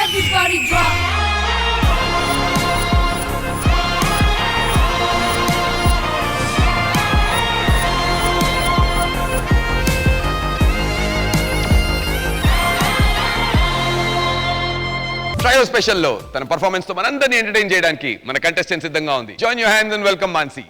Everybody drop. Trio special లో తన performance తో మనందరినీ ఎంటర్టైన్ చేయడానికి మన కంటెస్టెంట్ సిద్ధంగా ఉంది. Join your hands and welcome Mansi.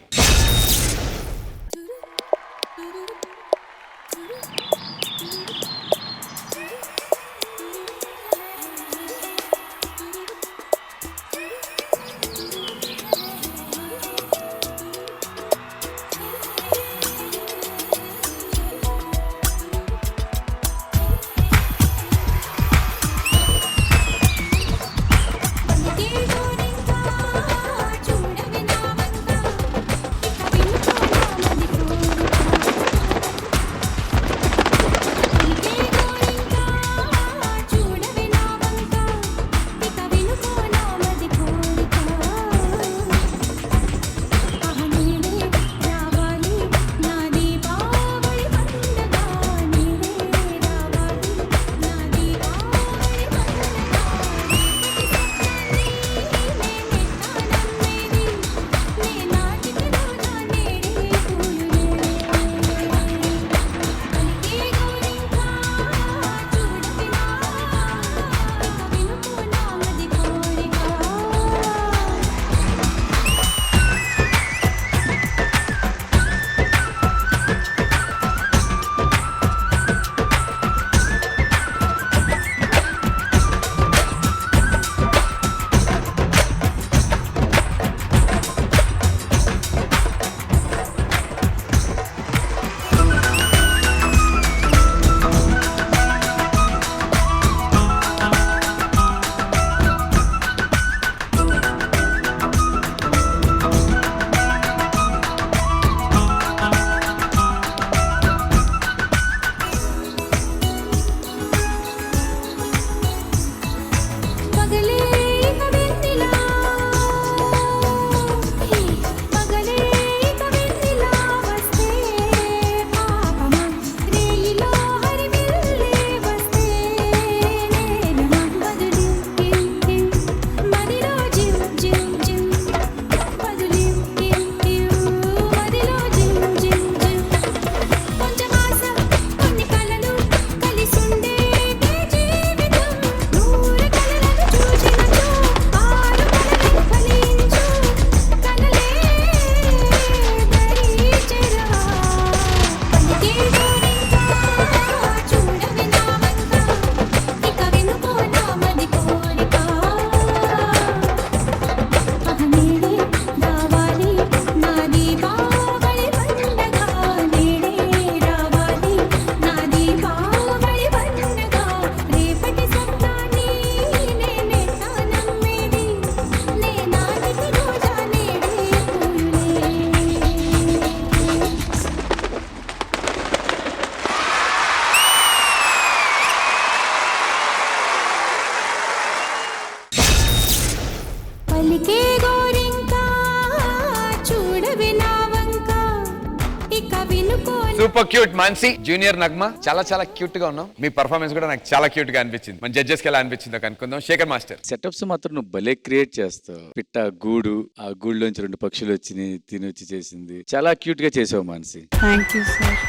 Super cute Mansi. Junior Nagma చాలా చాలా క్యూట్ గా ఉన్నావు. మీ పర్ఫార్మెన్స్ కూడా నాకు చాలా క్యూట్ గా అనిపించింది. మన జడ్జెస్ కి ఎలా అనిపించిందో కనుక్కుందాం. శేఖర్ మాస్టర్. సెటప్స్ మాత్రం నువ్వు భలే క్రియేట్ చేస్తావు. పిట్ట గూడు, ఆ గూడులోంచి 2 పక్షులు వచ్చి తినొచ్చి చేసింది. చాలా క్యూట్ గా చేసావు మాన్సీ. Thank you sir.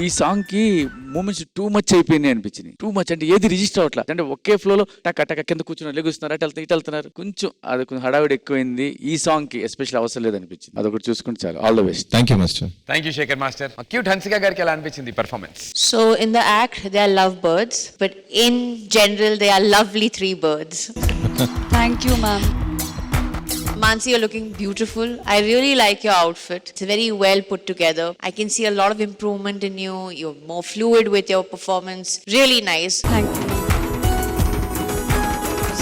ఈ సాంగ్ కి మూమెంట్స్ టూ మచ్ అయిపోయినాయి అనిపించింది. టూ మచ్ అంటే ఏది రిజిస్టర్ అవట్లా. అంటే ఒకే ఫ్లో లో టక్క టక్క కింద కూర్చున్నారు, లెగుస్తున్నారు, అటు వెళ్తున్నారు, ఇటు వెళ్తున్నారు. కొంచెం అది కొంచెం హడావిడి ఎక్కువైంది. ఈ సాంగ్ కి ఎస్పెషల్ అవసరం లేదనిపించింది. అదొకటి చూసుకుంటే చాలు. All the best. Thank you master. Thank you Shekhar master. Cute Hansika గారికి ఎలా అనిపించింది performance? So in the act they are lovebirds, but in general they are lovely 3 birds. Thank you ma'am. Mansi, you're looking beautiful. I really like your outfit. It's very well put together. I can see a lot of improvement in you. You're more fluid with your performance. Really nice. Thank you.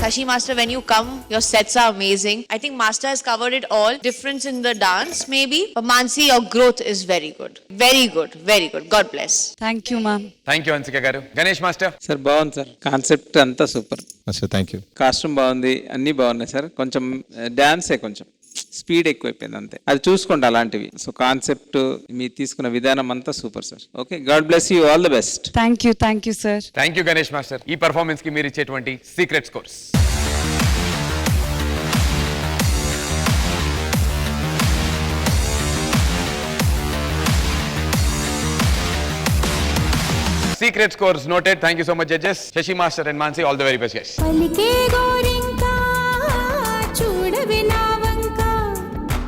Sashi Master, when you come, your sets are amazing. I think Master has covered it all. Difference in the dance, maybe. But Mansi, your growth is very good. Very good. Very good. God bless. Thank you ma'am. Thank you Hansika గారు. Ganesh master. Sir బాగుంది sir. Concept అంతా super. Sir thank you. Costume బాగుంది, అన్నీ బాగున్నాయి sir. కొంచెం డాన్సే కొంచెం speed ఎక్కువైపోయింది అంతే. అది చూసుకోండి అలాంటివి. సో కాన్సెప్ట్ మీరు తీసుకున్న విధానం అంతా super sir. Okay, God bless you, all the best. Thank you, sir. Thank you Ganesh master. ఈ పర్ఫార్మెన్స్ కి మీరు ఇచ్చేటువంటి secret scores. Secret scores noted. Thank you so much, judges. Shashi Master and Mansi, all the very best, guys. పలికే గోరింగ